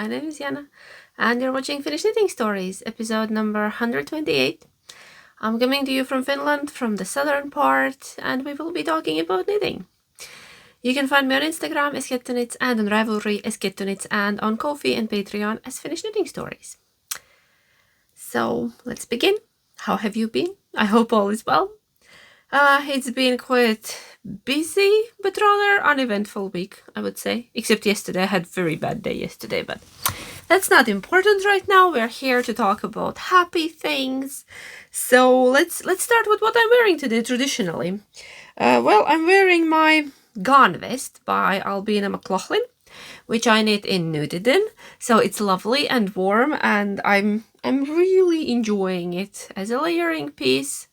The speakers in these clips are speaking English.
My name is Jana, and you're watching Finnish Knitting Stories, episode number 128. I'm coming to you from Finland, from the southern part, and we will be talking about knitting. You can find me on Instagram as Kettunits, and on Ravelry as Kettunits, and on Ko-fi and Patreon as Finnish Knitting Stories. So, let's begin. How have you been? I hope all is well. It's been quite busy, but rather uneventful week, I would say. Except yesterday, I had a very bad day yesterday, but that's not important right now. We're here to talk about happy things. So let's start with what I'm wearing today traditionally. Well, I'm wearing my Gone vest by Albina McLaughlin, which I knit in Nutiden. So it's lovely and warm, and I'm really enjoying it as a layering piece.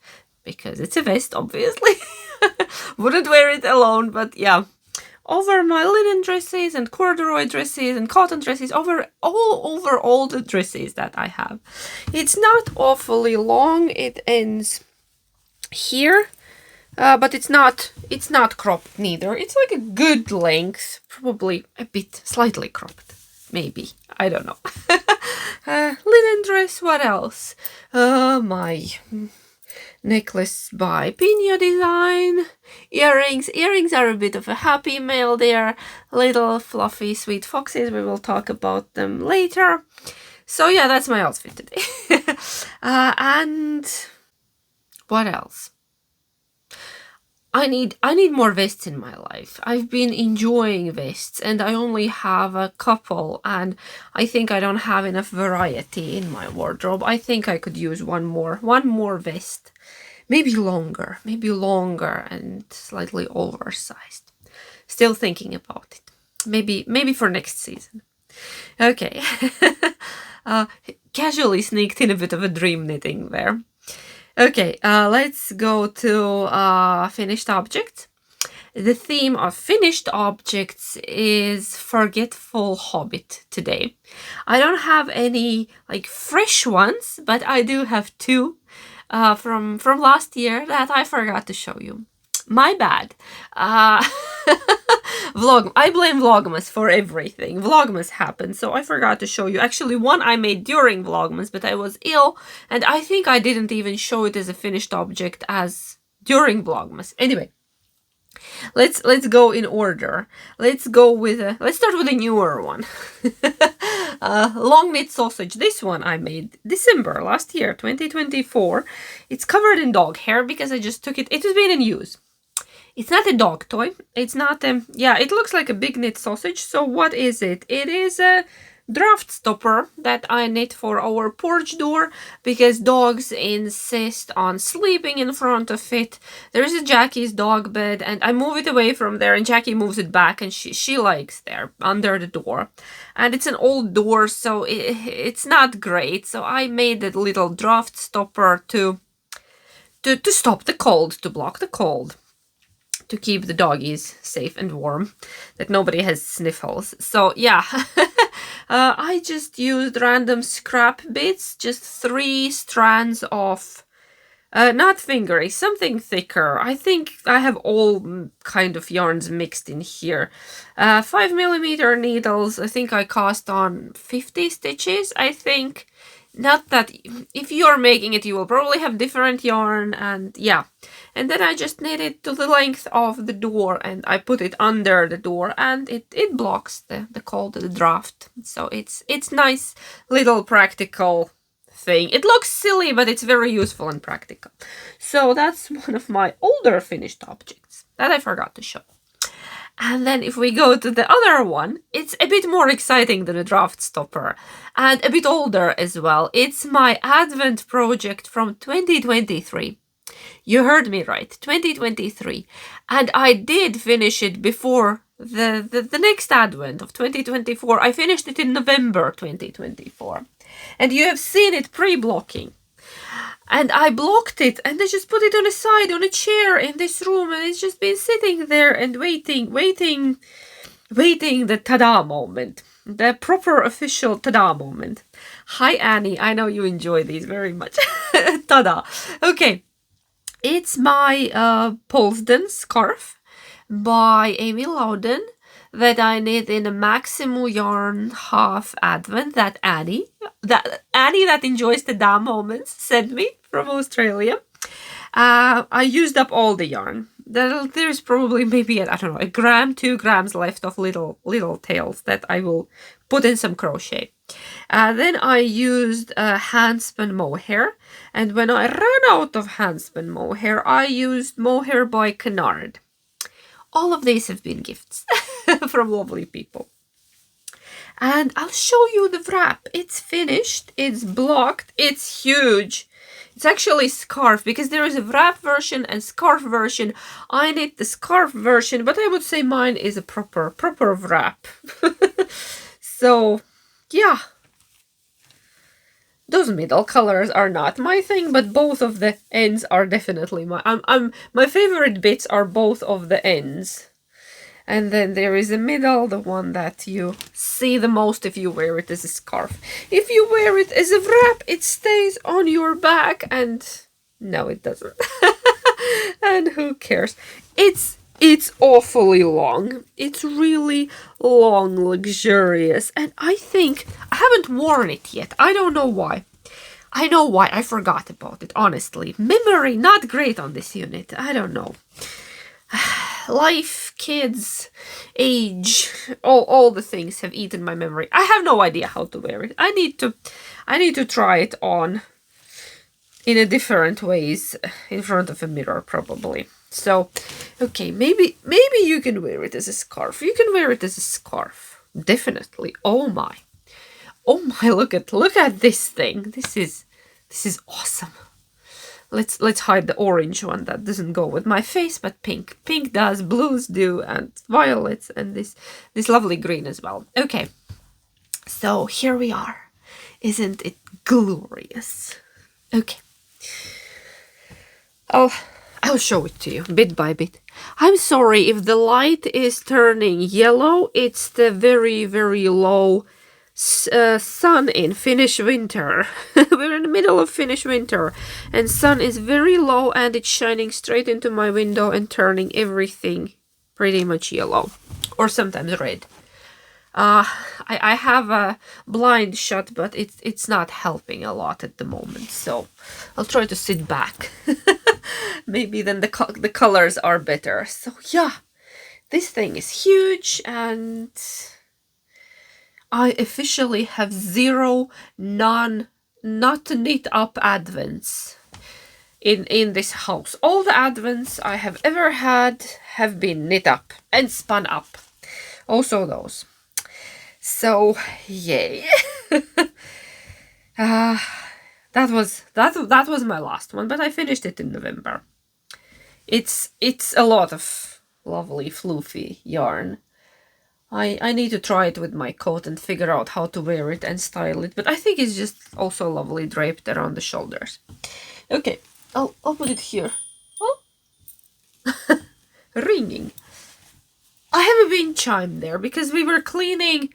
Because it's a vest, obviously. Wouldn't wear it alone, but yeah. Over my linen dresses and corduroy dresses and cotton dresses, over all the dresses that I have. It's not awfully long. It ends here, but it's not cropped neither. It's like a good length, probably a bit slightly cropped, maybe. I don't know. Linen dress. What else? My necklace by Pino Design. Earrings are a bit of a happy mail. They are little fluffy sweet foxes. We will talk about them later. So yeah, that's my outfit today. And what else? I need more vests in my life. I've been enjoying vests, and I only have a couple, and I think I don't have enough variety in my wardrobe. I think I could use one more vest. Maybe longer and slightly oversized. Still thinking about it. Maybe for next season. Okay. Casually sneaked in a bit of a dream knitting there. Okay, let's go to finished objects. The theme of finished objects is Forgetful Hobbit today. I don't have any like fresh ones, but I do have two from last year that I forgot to show you. My bad. I blame Vlogmas for everything. Vlogmas happened, so I forgot to show you. Actually, one I made during Vlogmas, but I was ill, and I think I didn't even show it as a finished object as during Vlogmas. Anyway, let's go in order. Let's start with a newer one. Long knit sausage. This one I made December last year, 2024. It's covered in dog hair because I just took it. It has been in use. It's not a dog toy. It's not it looks like a big knit sausage. So what is it? It is a draft stopper that I knit for our porch door because dogs insist on sleeping in front of it. There's a Jackie's dog bed, and I move it away from there, and Jackie moves it back, and she likes there under the door. And it's an old door, so it's not great. So I made a little draft stopper to stop the cold, to block the cold, to keep the doggies safe and warm, that nobody has sniffles. So yeah, I just used random scrap bits, just 3 strands of, not fingery, something thicker. I think I have all kind of yarns mixed in here. 5mm needles. I think I cast on 50 stitches, I think. Not that, if you're making it, you will probably have different yarn, and yeah. And then I just knit it to the length of the door, and I put it under the door, and it blocks the cold, the draft. So it's nice little practical thing. It looks silly, but it's very useful and practical. So that's one of my older finished objects that I forgot to show. And then if we go to the other one, it's a bit more exciting than a draft stopper and a bit older as well. It's my Advent project from 2023. You heard me right, 2023. And I did finish it before the next Advent of 2024. I finished it in November 2024. And you have seen it pre-blocking. And I blocked it, and I just put it on a side, on a chair in this room, and it's just been sitting there and waiting the ta-da moment. The proper official ta-da moment. Hi, Annie. I know you enjoy these very much. Ta-da. Okay. It's my Polesden Scarf by Amy Loudon. that I knit in a Maximo yarn half advent that Annie that enjoys the da moments sent me from Australia. I used up all the yarn. There's probably maybe, I don't know, a gram, 2 grams left of little tails that I will put in some crochet. Then I used handspun mohair, and when I ran out of handspun mohair, I used mohair by Canard. All of these have been gifts from lovely people. And I'll show you the wrap. It's finished, it's blocked, it's huge. It's actually scarf, because there is a wrap version and scarf version. I knit the scarf version, but I would say mine is a proper wrap. So, yeah. Those middle colors are not my thing, but both of the ends are definitely my favorite bits are both of the ends. And then there is a middle, the one that you see the most if you wear it as a scarf. If you wear it as a wrap, it stays on your back, and no, it doesn't. And who cares? It's awfully long. It's really long, luxurious, and I think I haven't worn it yet. I don't know why. I know why. I forgot about it, honestly. Memory not great on this unit. I don't know. Life, kids, age, all the things have eaten my memory. I have no idea how to wear it. I need to try it on in a different ways in front of a mirror, probably. So, okay, maybe you can wear it as a scarf. You can wear it as a scarf, definitely. Oh my, look at this thing. This is awesome. Let's hide the orange one that doesn't go with my face, but pink does, blues do, and violets, and this lovely green as well. Okay, so here we are. Isn't it glorious? Okay, I'll show it to you bit by bit. I'm sorry if the light is turning yellow. It's the very, very low sun in Finnish winter. We're in the middle of Finnish winter, and sun is very low, and it's shining straight into my window and turning everything pretty much yellow, or sometimes red. I have a blind shut, but it's not helping a lot at the moment, so I'll try to sit back. Maybe then the colors are better. So yeah, this thing is huge, and I officially have 0 not knit up advents in this house. All the advents I have ever had have been knit up and spun up. Also those. So yay. That was my last one, but I finished it in November. It's a lot of lovely floofy yarn. I need to try it with my coat and figure out how to wear it and style it, but I think it's just also lovely draped around the shoulders. Okay, I'll put it here. Oh, ringing. I have a wind chime there because we were cleaning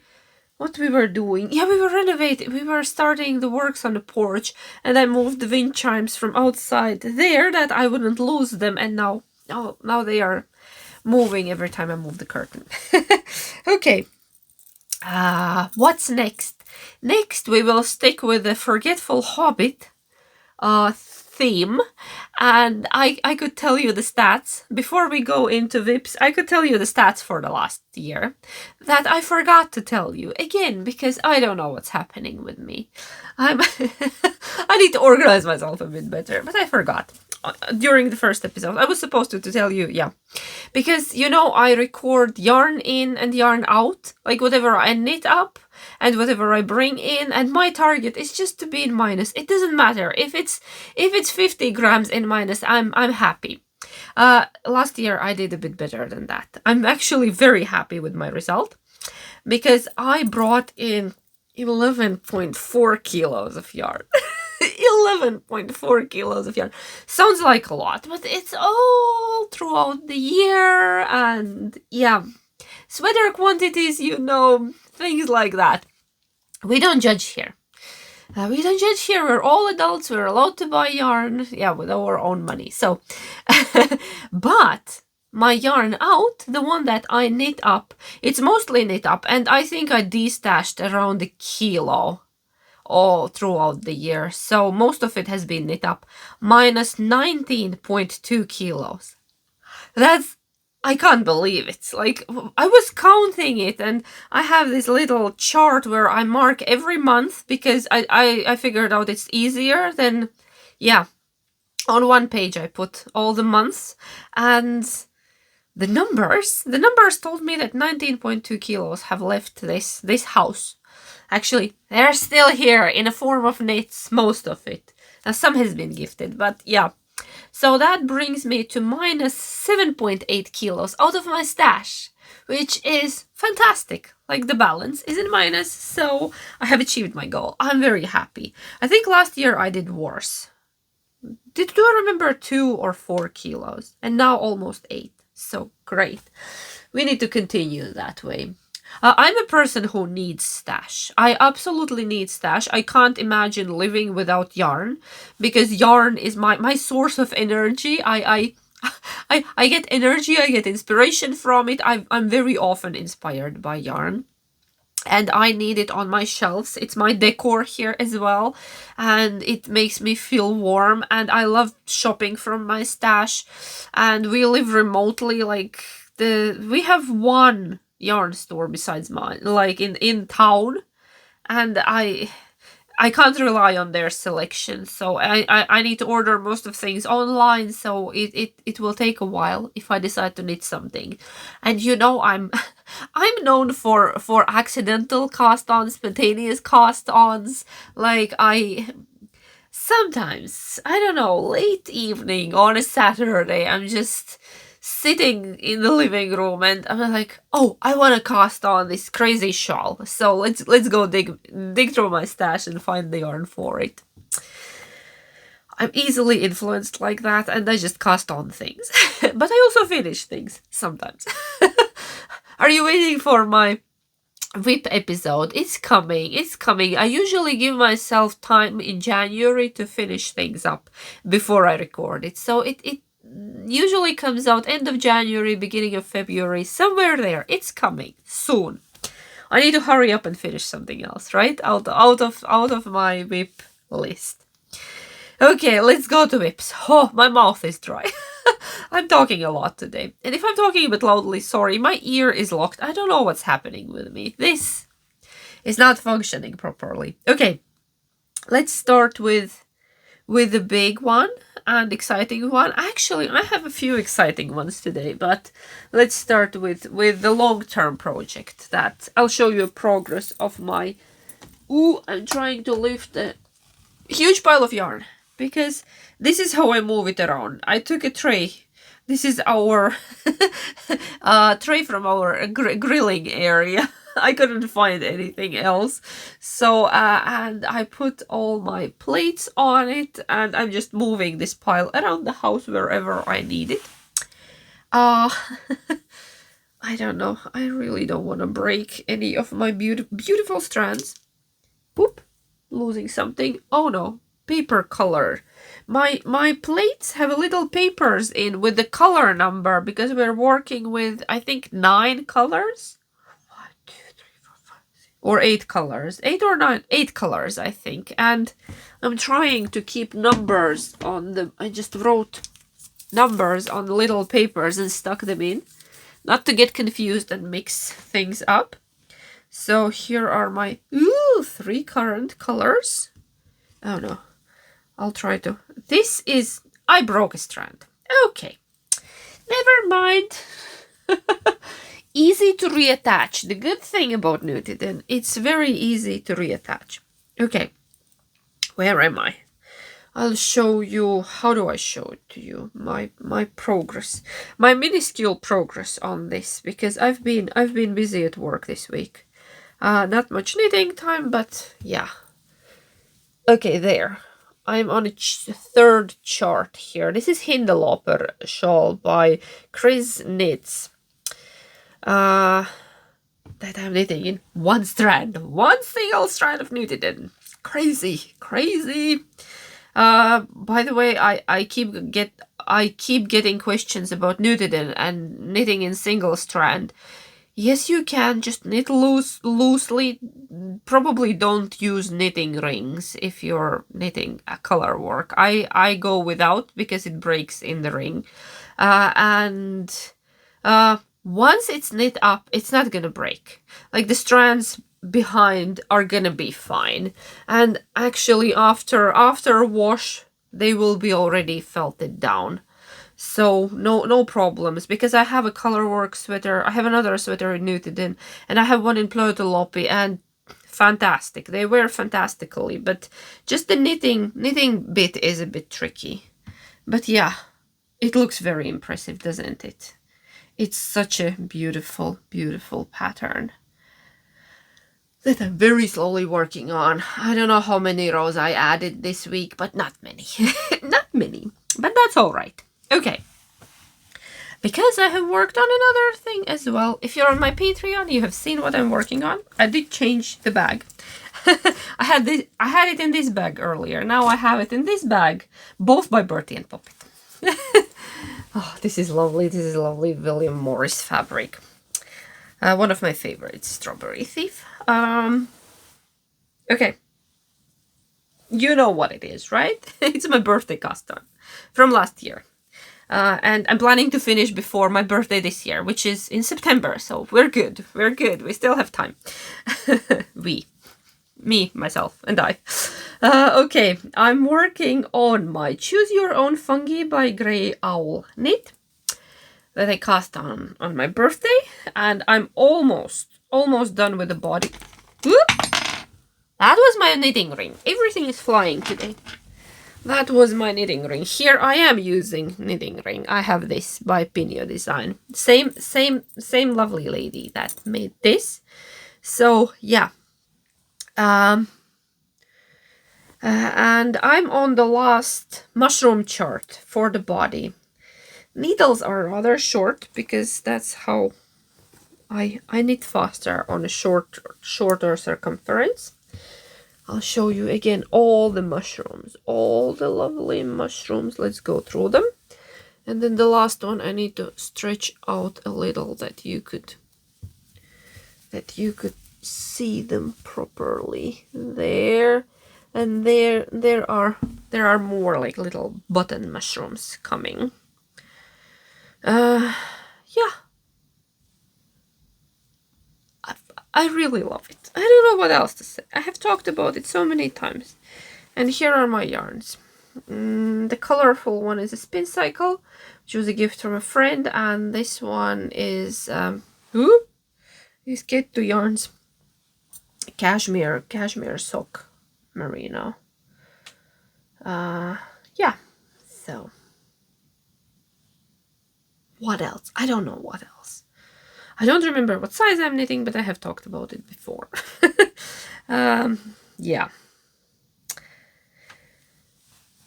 what we were doing. Yeah, we were renovating. We were starting the works on the porch, and I moved the wind chimes from outside there that I wouldn't lose them, and now they are moving every time I move the curtain. Okay. What's next? Next, we will stick with the Forgetful Hobbit theme, and I could tell you the stats before we go into VIPs. I could tell you the stats for the last year that I forgot to tell you again because I don't know what's happening with me. I need to organize myself a bit better, but I forgot. During the first episode, I was supposed to tell you, yeah, because I record yarn in and yarn out, like whatever I knit up and whatever I bring in, and my target is just to be in minus. It doesn't matter if it's 50 grams in minus. I'm happy. Last year I did a bit better than that. I'm actually very happy with my result because I brought in 11.4 kilos of yarn. 11.4 kilos of yarn. Sounds like a lot, but it's all throughout the year, and yeah, sweater quantities, things like that. We don't judge here. We're all adults. We're allowed to buy yarn, with our own money. So, but my yarn out, the one that I knit up, it's mostly knit up, and I think I destashed around a kilo all throughout the year. So most of it has been knit up, minus 19.2 kilos. I can't believe it. Like, I was counting it, and I have this little chart where I mark every month because I figured out it's easier than, yeah. On one page I put all the months, and the numbers told me that 19.2 kilos have left this house. Actually, they're still here in a form of knits, most of it. Now, some has been gifted, but yeah. So that brings me to minus 7.8 kilos out of my stash, which is fantastic. Like, the balance is in minus, so I have achieved my goal. I'm very happy. I think last year I did worse. Do I remember 2 or 4 kilos? And now almost 8. So great. We need to continue that way. I'm a person who needs stash. I absolutely need stash. I can't imagine living without yarn, because yarn is my source of energy. I get energy, I get inspiration from it. I'm very often inspired by yarn. And I need it on my shelves. It's my decor here as well, and it makes me feel warm, and I love shopping from my stash. And we live remotely, like, we have one yarn store besides mine, like in town, and I can't rely on their selection, so I need to order most of things online, so it will take a while if I decide to knit something. And you know, I'm known for accidental cast-ons, spontaneous cast-ons. Like, sometimes, I don't know, late evening on a Saturday, I'm just sitting in the living room and I'm like, oh, I want to cast on this crazy shawl. So let's go dig through my stash and find the yarn for it. I'm easily influenced like that, and I just cast on things. But I also finish things sometimes. Are you waiting for my WIP episode? It's coming. I usually give myself time in January to finish things up before I record it. So it usually comes out end of January, beginning of February, somewhere there. It's coming soon. I need to hurry up and finish something else, right? Out of my WIP list. Okay, let's go to WIPs. Oh, my mouth is dry. I'm talking a lot today. And if I'm talking a bit loudly, sorry, my ear is locked. I don't know what's happening with me. This is not functioning properly. Okay, let's start with the big one and exciting one. Actually, I have a few exciting ones today, but let's start with the long-term project that I'll show you a progress of my... Ooh, I'm trying to lift a huge pile of yarn, because this is how I move it around. I took a tray. This is our tray from our grilling area. I couldn't find anything else. So, and I put all my plates on it, and I'm just moving this pile around the house wherever I need it. I don't know. I really don't want to break any of my beautiful strands. Boop. Losing something. Oh no. Paper color. My plates have little papers in with the color number, because we're working with, I think, 9 colors. 1, 2, 3, 4, 5, 6, or 8 colors. 8 or 9, 8 colors, I think. And I'm trying to keep numbers on the... I just wrote numbers on little papers and stuck them in, not to get confused and mix things up. So here are my 3 current colors. Oh no. I'll try to... This is... I broke a strand. Okay. Never mind. Easy to reattach. The good thing about knitting, it's very easy to reattach. Okay. Where am I? I'll show you... How do I show it to you? My progress. My minuscule progress on this, because I've been busy at work this week. Not much knitting time, but yeah. Okay, there. I'm on a third chart here. This is Hindelooper Shawl by Chris Knits. That I'm knitting in one strand. One single strand of knitted. Crazy. By the way, I keep I keep getting questions about knitted and knitting in single strand. Yes, you can just knit loosely. Probably don't use knitting rings if you're knitting a color work. I go without because it breaks in the ring. And once it's knit up, it's not gonna break. Like the strands behind are gonna be fine. And actually after a wash, they will be already felted down. So no problems, because I have a colorwork sweater. I have another sweater knitted in, and I have one in Plötoloppi, and fantastic. They wear fantastically, but just the knitting bit is a bit tricky. But yeah, it looks very impressive, doesn't it? It's such a beautiful, beautiful pattern that I'm very slowly working on. I don't know how many rows I added this week, but not many. Not many, but that's all right. Okay, because I have worked on another thing as well. If you're on my Patreon, you have seen what I'm working on. I did change the bag. I had it in this bag earlier. Now I have it in this bag, both by Bertie and Poppy. Oh, this is lovely. This is lovely William Morris fabric. One of my favorites, Strawberry Thief. Okay. You know what it is, right? It's my birthday cast on from last year. And I'm planning to finish before my birthday this year, which is in September. So we're good. We're good. We still have time. Me, myself, and I. Okay, I'm working on my Choose Your Own Fungi by Grey Owl knit that I cast on my birthday, and I'm almost done with the body. Whoop! That was my knitting ring. Everything is flying today. That was my knitting ring. Here I am using knitting ring. I have this by Pinio Design. Same lovely lady that made this. So yeah. And I'm on the last mushroom chart for the body. Needles are rather short because that's how I knit faster on a shorter circumference. I'll show you again all the mushrooms, all the lovely mushrooms. Let's go through them. And then the last one I need to stretch out a little that you could see them properly. There and there are more like little button mushrooms coming. Yeah, I really love it. I don't know what else to say. I have talked about it so many times. And here are my yarns. The colorful one is a spin cycle, which was a gift from a friend, and this one is these get two yarns. Cashmere sock merino. Yeah. So what else? I don't know what else. I don't remember what size I'm knitting, but I have talked about it before. Yeah.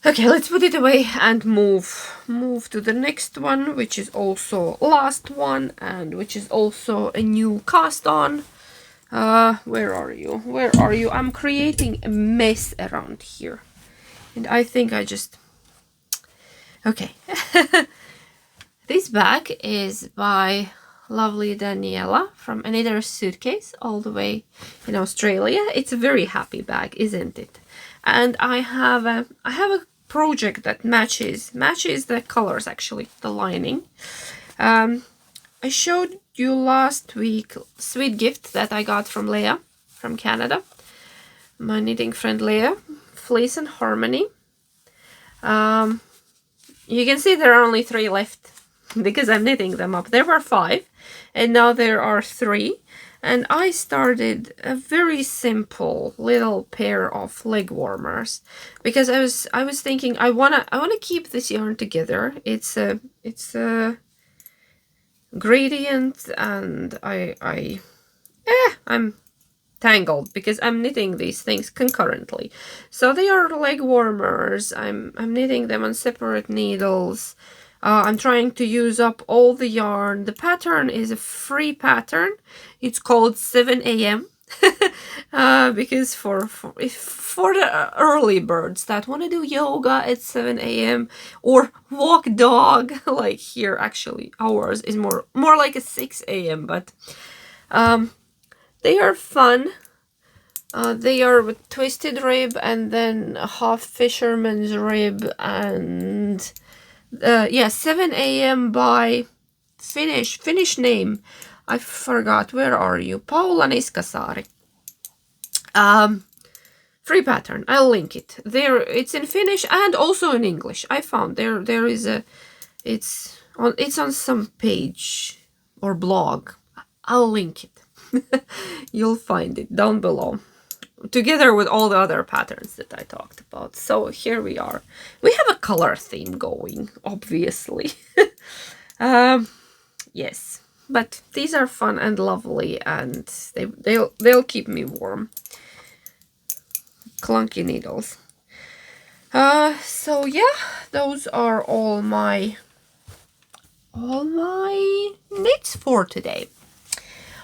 Okay, let's put it away and move to the next one, which is also last one, and which is also a new cast on. Where are you? Where are you? I'm creating a mess around here. And I think I just... Okay. This bag is by lovely Daniela from Another Suitcase, all the way in Australia. It's a very happy bag, isn't it? And I have a project that matches the colors, actually, the lining. I showed you last week sweet gift that I got from Leah from Canada, my knitting friend Leah, Fleece and Harmony. You can see there are only 3 left because I'm knitting them up. There were 5 and now there are 3, and I started a very simple little pair of leg warmers because I was thinking I wanna keep this yarn together. It's a gradient, and I'm tangled because I'm knitting these things concurrently. So they are leg warmers. I'm knitting them on separate needles. I'm trying to use up all the yarn. The pattern is a free pattern. It's called 7 a.m. Because for the early birds that want to do yoga at 7 a.m. or walk dog, like here actually ours is more like a 6 a.m. But they are fun. They are with twisted rib and then a half fisherman's rib and yeah, 7 a.m. by Finnish name. I forgot. Where are you? Paula Niskasaari. Free pattern. I'll link it. There it's in Finnish and also in English. I found there is a it's on some page or blog. I'll link it. You'll find it down below. Together with all the other patterns that I talked about. So here we are. We have a color theme going, obviously. Yes, but these are fun and lovely, and they'll keep me warm. Clunky needles. So yeah, those are all my knits for today.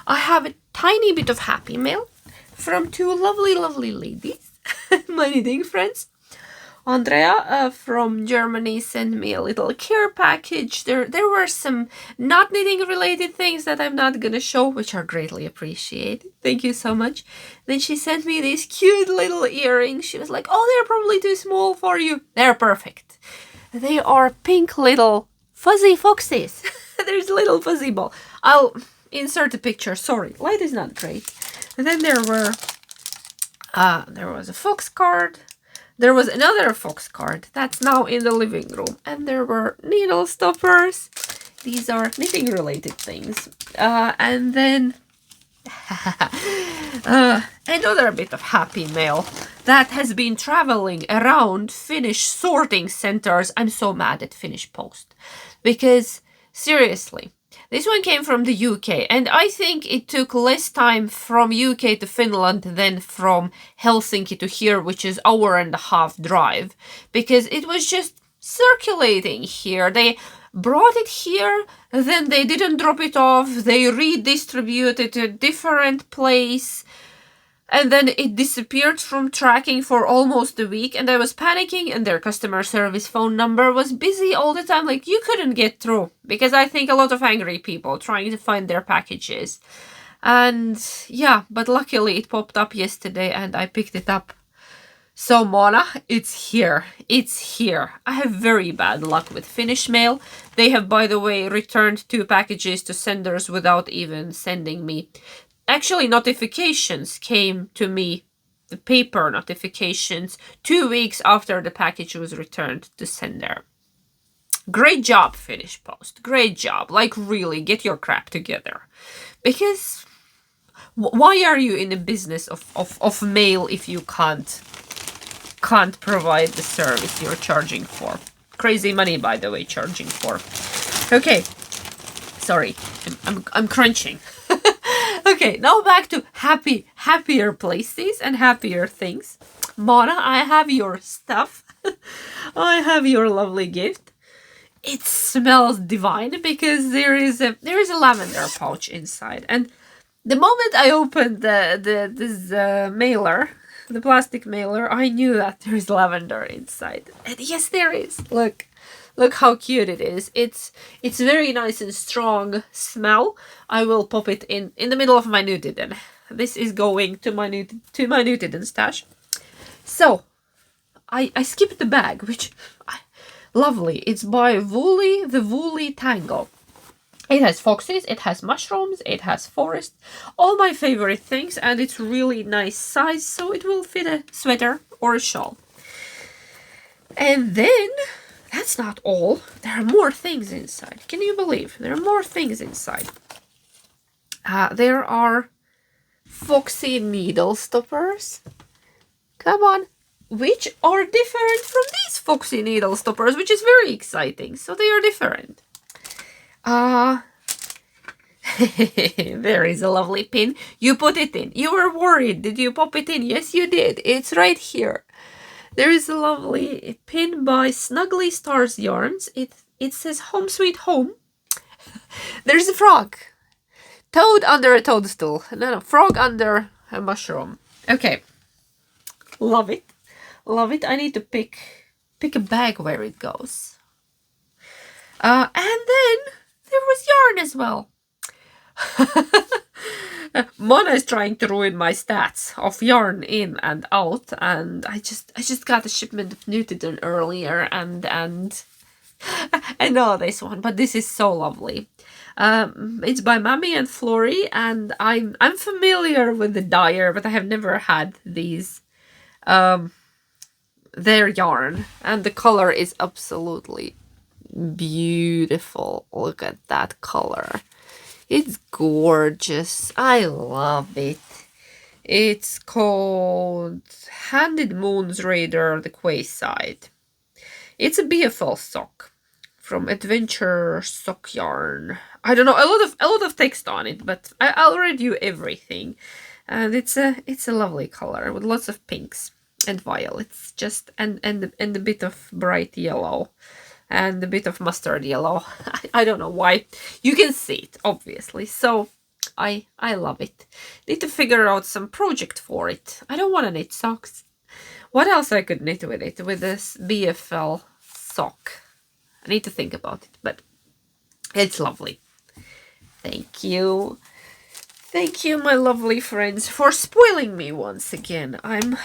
I have a tiny bit of happy mail from two lovely ladies, my knitting friends. Andrea from Germany sent me a little care package. There were some not knitting related things that I'm not gonna show, which are greatly appreciated. Thank you so much. Then she sent me these cute little earrings. She was like, oh, they're probably too small for you. They're perfect. They are pink little fuzzy foxes. There's a little fuzzy ball. I'll insert a picture. Sorry, light is not great. And then there was a fox card. There was another fox card that's now in the living room. And there were needle stoppers. These are knitting related things. And then another bit of happy mail that has been traveling around Finnish sorting centers. I'm so mad at Finnish Post. Because, seriously, this one came from the UK, and I think it took less time from UK to Finland than from Helsinki to here, which is hour-and-a-half drive, because it was just circulating here. They brought it here, then they didn't drop it off, they redistributed it to a different place, and then it disappeared from tracking for almost a week, and I was panicking, and their customer service phone number was busy all the time. Like, you couldn't get through, because I think a lot of angry people trying to find their packages. And yeah, but luckily it popped up yesterday, and I picked it up. So Mona, it's here. It's here. I have very bad luck with Finnish mail. They have, by the way, returned 2 packages to senders without even sending me. Actually, notifications came to me, the paper notifications, 2 weeks after the package was returned to sender. Great job, Finnish Post. Great job. Like, really, get your crap together. Because why are you in the business of mail if you can't provide the service you're charging for? Crazy money, by the way, charging for. Okay. Sorry, I'm crunching. Okay, now back to happier places and happier things. Mona, I have your stuff. I have your lovely gift. It smells divine because there is a lavender pouch inside. And the moment I opened this mailer, the plastic mailer, I knew that there is lavender inside. And yes, there is. Look how cute it is. It's very nice and strong smell. I will pop it in the middle of my Nutiden. This is going to my Nutiden stash. So, I skipped the bag, which lovely. It's by Woolly, the Woolly Tango. It has foxes, it has mushrooms, it has forest, all my favorite things, and it's really nice size, so it will fit a sweater or a shawl. And then, that's not all. There are more things inside. Can you believe? There are more things inside. There are foxy needle stoppers. Come on. Which are different from these foxy needle stoppers, which is very exciting. So they are different. There is a lovely pin. You put it in. You were worried. Did you pop it in? Yes, you did. It's right here. There is a lovely pin by Snuggly Stars Yarns. It says Home Sweet Home. There's a frog. Toad under a toadstool. No, frog under a mushroom. Okay, love it, love it. I need to pick a bag where it goes. And then there was yarn as well. Mona is trying to ruin my stats of yarn in and out, and I just got a shipment of Newton earlier, and I know this one, but this is so lovely. It's by Mammy and Flory, and I'm familiar with the dyer, but I have never had these their yarn, and the color is absolutely beautiful. Look at that color. It's gorgeous. I love it. It's called Handed Moon's Raider, the Quayside. It's a BFL sock from Adventure Sock Yarn. I don't know, a lot of text on it, but I'll read you everything. And it's a lovely color with lots of pinks and violets, just and a bit of bright yellow and a bit of mustard yellow. I don't know why. You can see it, obviously. So I love it. Need to figure out some project for it. I don't want to knit socks. What else I could knit with it? With this BFL sock. I need to think about it, but it's lovely. Thank you. Thank you, my lovely friends, for spoiling me once again. I'm...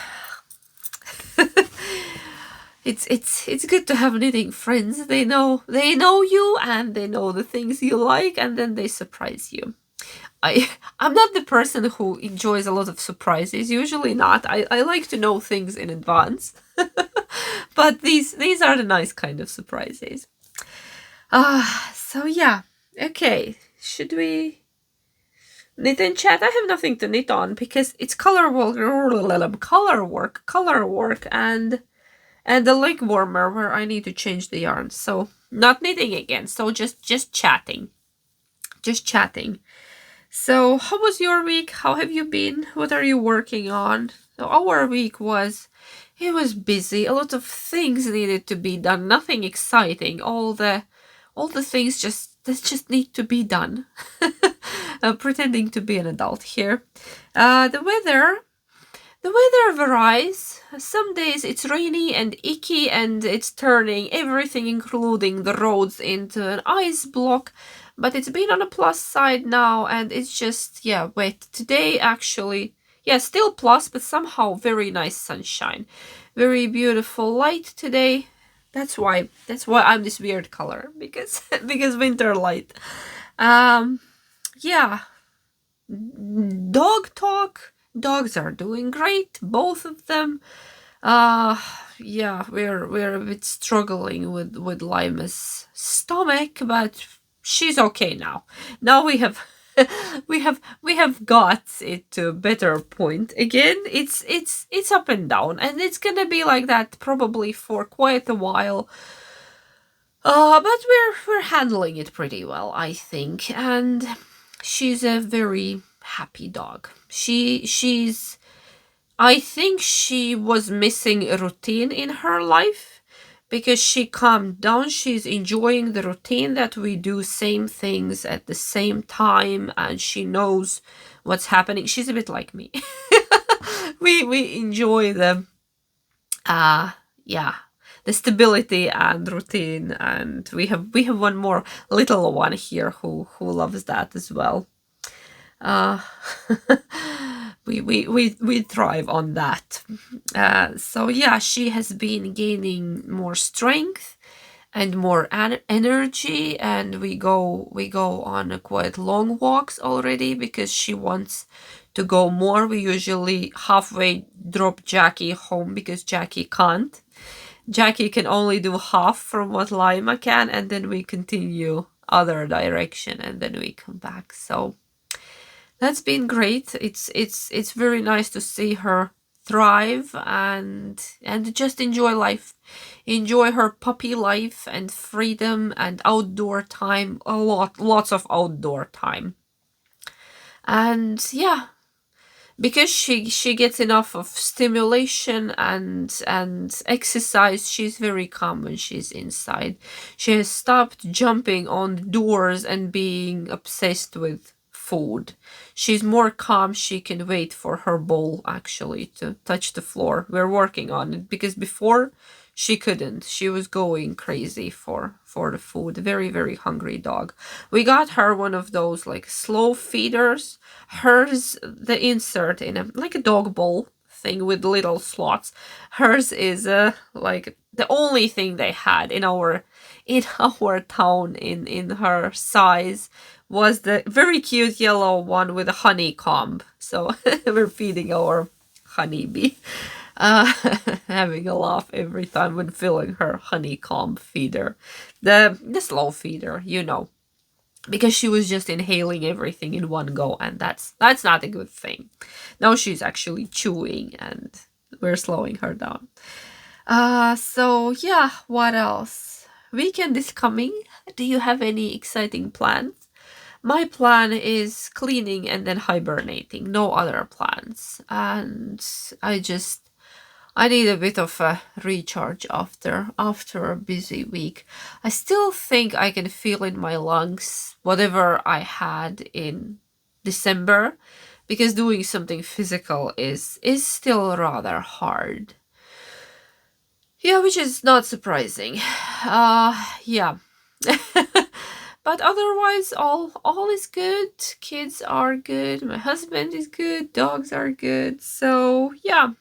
It's good to have knitting friends. They know you, and they know the things you like, and then they surprise you. I'm not the person who enjoys a lot of surprises. Usually not. I like to know things in advance. But these are the nice kind of surprises. So yeah. Okay. Should we knit and chat? I have nothing to knit on because it's color work, and the leg warmer where I need to change the yarn. So not knitting again. So just chatting. Just chatting. So how was your week? How have you been? What are you working on? So our week was busy. A lot of things needed to be done. Nothing exciting. All the things just need to be done. Pretending to be an adult here. The weather varies. Some days it's rainy and icky and it's turning everything, including the roads, into an ice block. But it's been on a plus side now, and it's just, yeah, wet. Today, actually, yeah, still plus, but somehow very nice sunshine. Very beautiful light today. That's why I'm this weird color, because winter light. Yeah. Dog talk. Dogs are doing great, both of them. Yeah, we're a bit struggling with Lima's stomach, but she's okay now. Now we have we have got it to a better point again. It's up and down, and it's gonna be like that probably for quite a while. But we're handling it pretty well, I think, and she's a very happy dog. She's I think she was missing a routine in her life, because she calmed down. She's enjoying the routine that we do same things at the same time, and she knows what's happening. She's a bit like me. we enjoy the the stability and routine, and we have one more little one here who loves that as well. We thrive on that. So yeah, she has been gaining more strength and more energy, and we go on quite long walks already because she wants to go more. We usually halfway drop Jackie home because Jackie can't. Jackie can only do half from what Lima can, and then we continue other direction, and then we come back. So that's been great. It's very nice to see her thrive and just enjoy life. Enjoy her puppy life and freedom and outdoor time. Lots of outdoor time. And yeah, because she gets enough of stimulation and exercise, she's very calm when she's inside. She has stopped jumping on doors and being obsessed with food. She's more calm. She can wait for her bowl actually to touch the floor. We're working on it because before she couldn't. She was going crazy for the food. Very, very hungry dog. We got her one of those like slow feeders. Hers, the insert in a like a dog bowl thing with little slots. Hers is like the only thing they had in our town in her size was the very cute yellow one with a honeycomb. So we're feeding our honeybee. Uh, having a laugh every time when filling her honeycomb feeder. The slow feeder, you know. Because she was just inhaling everything in one go, and that's not a good thing. Now she's actually chewing and we're slowing her down. So yeah, what else? Weekend is coming. Do you have any exciting plans? My plan is cleaning and then hibernating. No other plans. And I need a bit of a recharge after a busy week. I still think I can feel in my lungs whatever I had in December, because doing something physical is still rather hard. Yeah, which is not surprising. Yeah. But otherwise, all is good. Kids are good. My husband is good. Dogs are good. So yeah,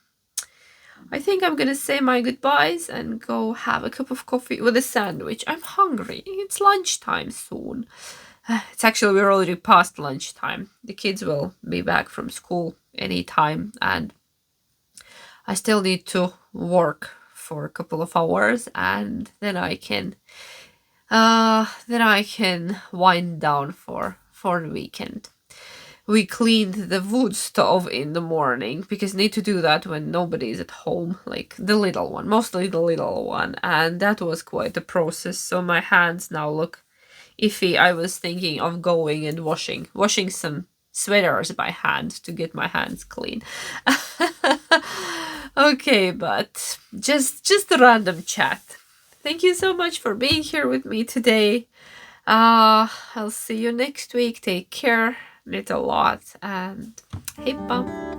I think I'm gonna say my goodbyes and go have a cup of coffee with a sandwich. I'm hungry. It's lunchtime soon. It's actually, we're already past lunchtime. The kids will be back from school anytime, and I still need to work for a couple of hours, and then I can wind down for the weekend. We cleaned the wood stove in the morning because need to do that when nobody is at home, like the little one, mostly the little one, and that was quite a process. So my hands now look iffy. I was thinking of going and washing some sweaters by hand to get my hands clean. Okay, but just a random chat. Thank you so much for being here with me today. I'll see you next week. Take care, knit a lot, and hey, bum.